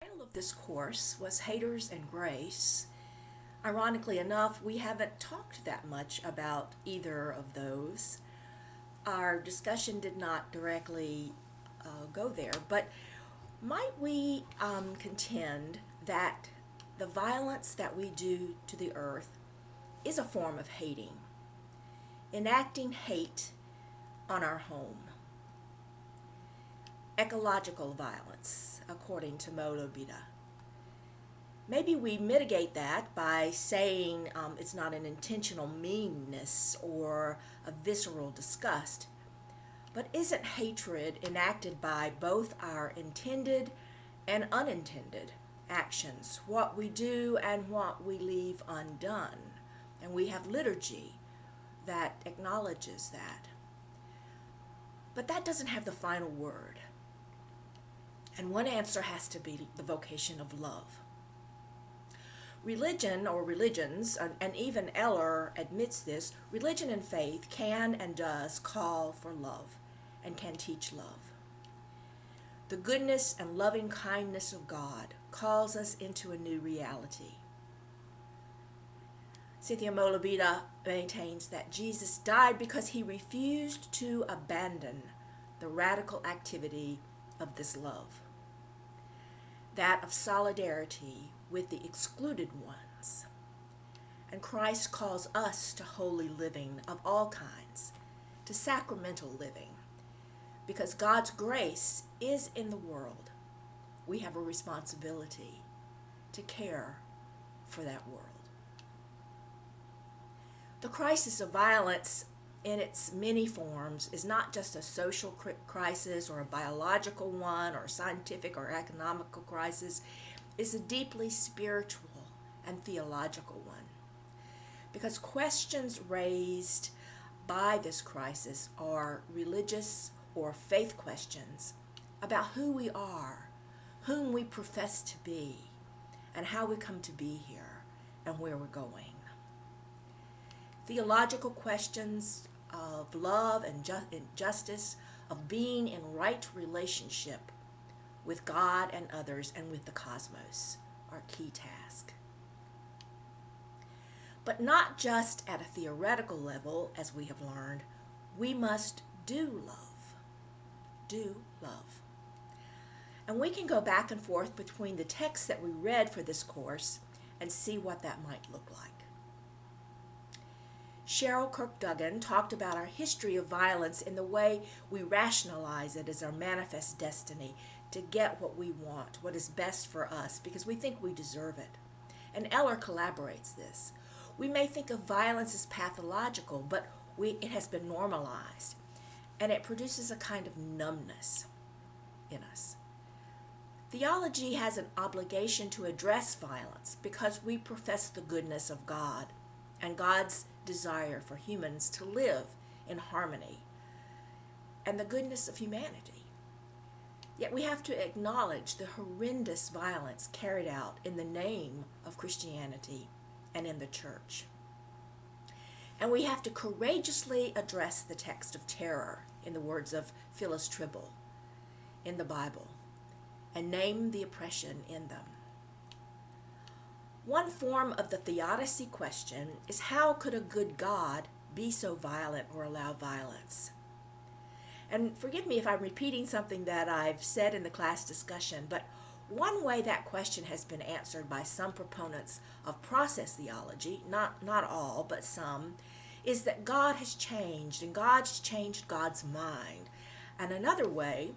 The title of this course was Haters and Grace. Ironically enough, we haven't talked that much about either of those. Our discussion did not directly go there, but might we contend that the violence that we do to the earth is a form of hating, enacting hate on our home? Ecological violence, according to Molobita. Maybe we mitigate that by saying it's not an intentional meanness or a visceral disgust. But isn't hatred enacted by both our intended and unintended actions, what we do and what we leave undone? And we have liturgy that acknowledges that. But that doesn't have the final word. And one answer has to be the vocation of love. Religion or religions, and even Eller admits this, religion and faith can and does call for love and can teach love. The goodness and loving kindness of God calls us into a new reality. Cynthia Molobita maintains that Jesus died because he refused to abandon the radical activity of this love, that of solidarity with the excluded ones. And Christ calls us to holy living of all kinds, to sacramental living. Because God's grace is in the world, we have a responsibility to care for that world. The crisis of violence in its many forms is not just a social crisis or a biological one or scientific or economical crisis. It's a deeply spiritual and theological one. Because questions raised by this crisis are religious or faith questions about who we are, whom we profess to be, and how we come to be here and where we're going. Theological questions of love and justice, of being in right relationship with God and others and with the cosmos, are key task. But not just at a theoretical level, as we have learned, we must do love. Do love. And we can go back and forth between the texts that we read for this course and see what that might look like. Cheryl Kirk-Duggan talked about our history of violence in the way we rationalize it as our manifest destiny to get what we want, what is best for us, because we think we deserve it. And Eller collaborates this. We may think of violence as pathological, but it has been normalized, and it produces a kind of numbness in us. Theology has an obligation to address violence because we profess the goodness of God and God's desire for humans to live in harmony and the goodness of humanity. Yet we have to acknowledge the horrendous violence carried out in the name of Christianity and in the church. And we have to courageously address the text of terror, in the words of Phyllis Tribble, in the Bible, and name the oppression in them. One form of the theodicy question is, how could a good God be so violent or allow violence? And forgive me if I'm repeating something that I've said in the class discussion, but one way that question has been answered by some proponents of process theology, not all, but some, is that God has changed and God's changed God's mind. And another way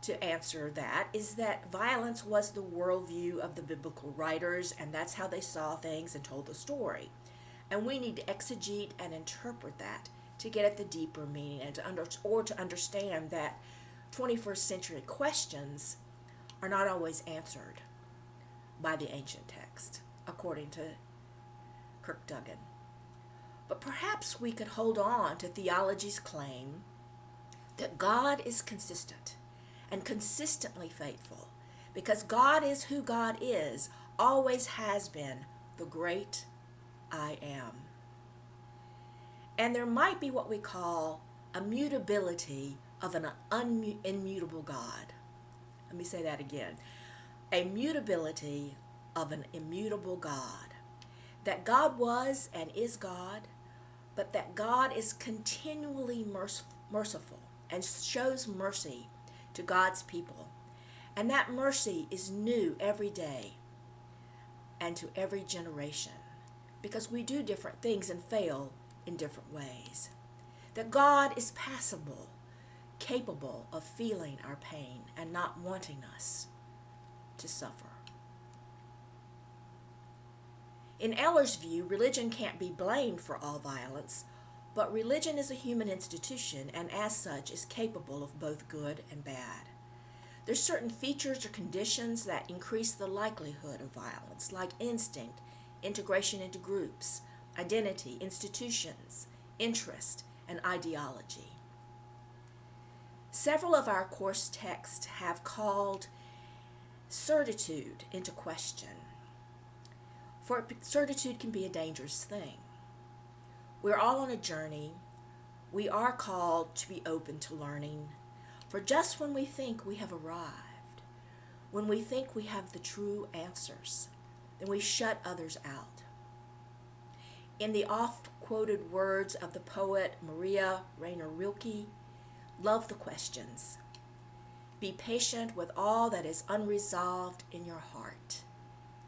to answer that is that violence was the worldview of the biblical writers, and that's how they saw things and told the story. And we need to exegete and interpret that to get at the deeper meaning and to understand that 21st century questions are not always answered by the ancient text, according to Kirk-Duggan. But perhaps we could hold on to theology's claim that God is consistent and consistently faithful, because God is who God is, always has been, the great I am. And there might be what we call a mutability of an immutable God. Let me say that again. a mutability of an immutable God. That God was and is God, but that God is continually merciful and shows mercy to God's people. And that mercy is new every day and to every generation, because we do different things and fail in different ways. That God is passable, capable of feeling our pain and not wanting us to suffer. In Eller's view, religion can't be blamed for all violence, but religion is a human institution and as such is capable of both good and bad. There's certain features or conditions that increase the likelihood of violence, like instinct, integration into groups, identity, institutions, interest, and ideology. Several of our course texts have called certitude into question, for certitude can be a dangerous thing. We're all on a journey. We are called to be open to learning, for just when we think we have arrived, when we think we have the true answers, then we shut others out. In the oft-quoted words of the poet Maria Rainer Rilke, love the questions. Be patient with all that is unresolved in your heart.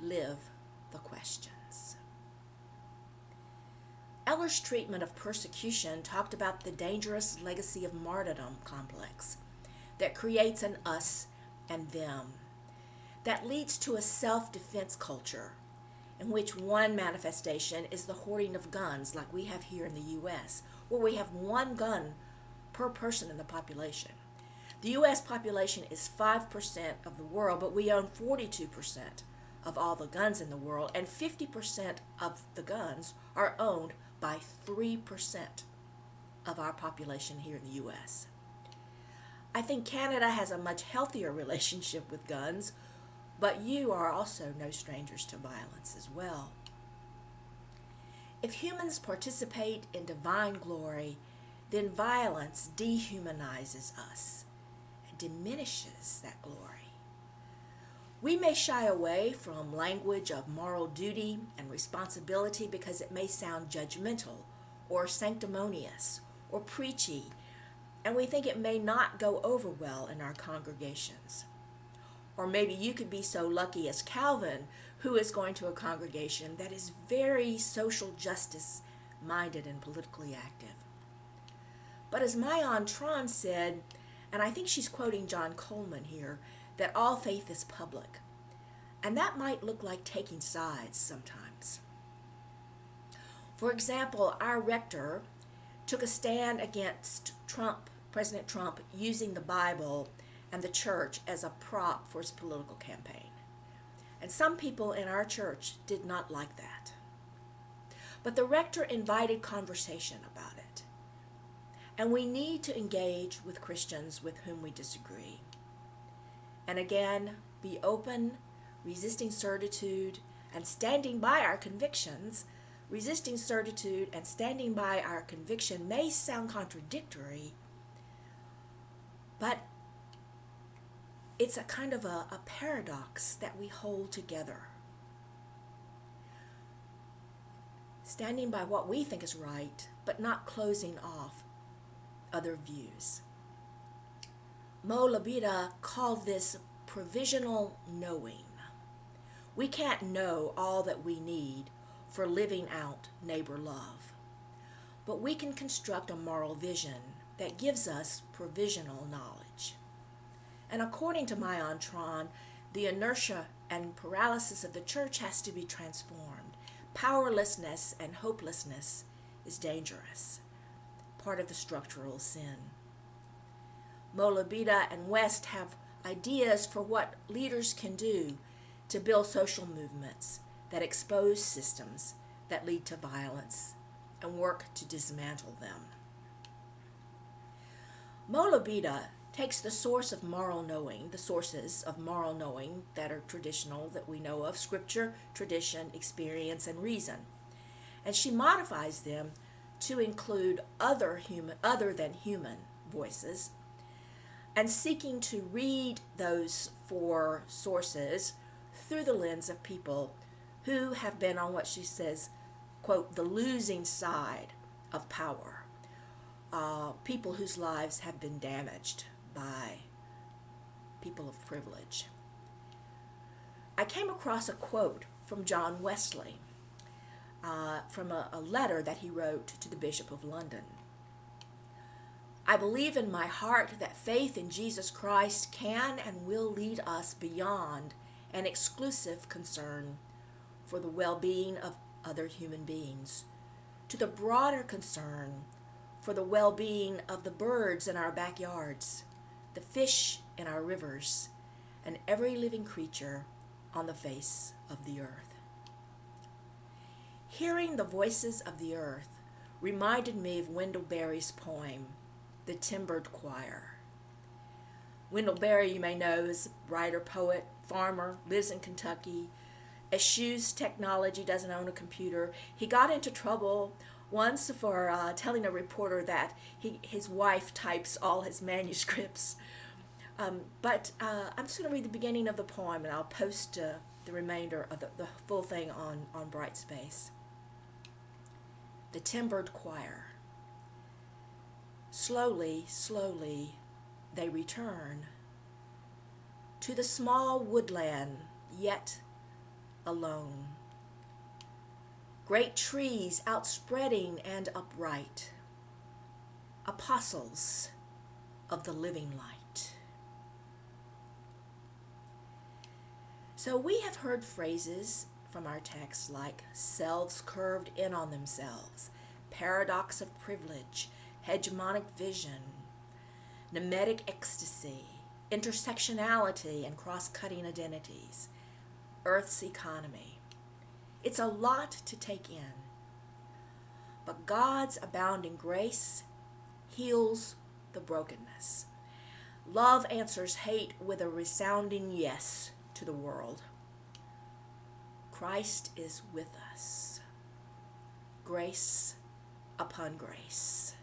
Live the questions. Eller's treatment of persecution talked about the dangerous legacy of martyrdom complex that creates an us and them, that leads to a self-defense culture in which one manifestation is the hoarding of guns like we have here in the U.S., where we have one gun per person in the population. The U.S. population is 5% of the world, but we own 42% of all the guns in the world, and 50% of the guns are owned by 3% of our population here in the U.S. I think Canada has a much healthier relationship with guns, but you are also no strangers to violence as well. If humans participate in divine glory, then violence dehumanizes us and diminishes that glory. We may shy away from language of moral duty and responsibility because it may sound judgmental or sanctimonious or preachy, and we think it may not go over well in our congregations. Or maybe you could be so lucky as Calvin, who is going to a congregation that is very social justice minded and politically active. But as Mayan Tran said, and I think she's quoting John Coleman here, that all faith is public. And that might look like taking sides sometimes. For example, our rector took a stand against President Trump using the Bible and the church as a prop for his political campaign. And some people in our church did not like that. But the rector invited conversation about it. And we need to engage with Christians with whom we disagree. And again, be open, resisting certitude, and standing by our convictions. Resisting certitude and standing by our conviction may sound contradictory, but it's a kind of a paradox that we hold together. Standing by what we think is right, but not closing off other views. Mo Labida called this provisional knowing. We can't know all that we need for living out neighbor love, but we can construct a moral vision that gives us provisional knowledge. And according to Mayan Tran, the inertia and paralysis of the church has to be transformed. Powerlessness and hopelessness is dangerous, part of the structural sin. Mo Labida and West have ideas for what leaders can do to build social movements that expose systems that lead to violence and work to dismantle them. Mo Labida takes the source of moral knowing, the sources of moral knowing that are traditional, that we know of, scripture, tradition, experience, and reason, and she modifies them to include other than human voices, and seeking to read those four sources through the lens of people who have been on what she says, quote, the losing side of power. People whose lives have been damaged by people of privilege. I came across a quote from John Wesley from a letter that he wrote to the Bishop of London. I believe in my heart that faith in Jesus Christ can and will lead us beyond an exclusive concern for the well-being of other human beings to the broader concern for the well-being of the birds in our backyards, the fish in our rivers, and every living creature on the face of the earth. Hearing the voices of the earth reminded me of Wendell Berry's poem, The Timbered Choir. Wendell Berry, you may know, is a writer, poet, farmer, lives in Kentucky, eschews technology, doesn't own a computer. He got into trouble once for telling a reporter that his wife types all his manuscripts. But I'm just going to read the beginning of the poem, and I'll post the remainder of the full thing on Brightspace. The Timbered Choir. Slowly, slowly, they return to the small woodland, yet alone. Great trees outspreading and upright, apostles of the living light. So we have heard phrases from our text like selves curved in on themselves, paradox of privilege, hegemonic vision, mimetic ecstasy, intersectionality and cross-cutting identities, Earth's economy. It's a lot to take in. But God's abounding grace heals the brokenness. Love answers hate with a resounding yes to the world. Christ is with us. Grace upon grace.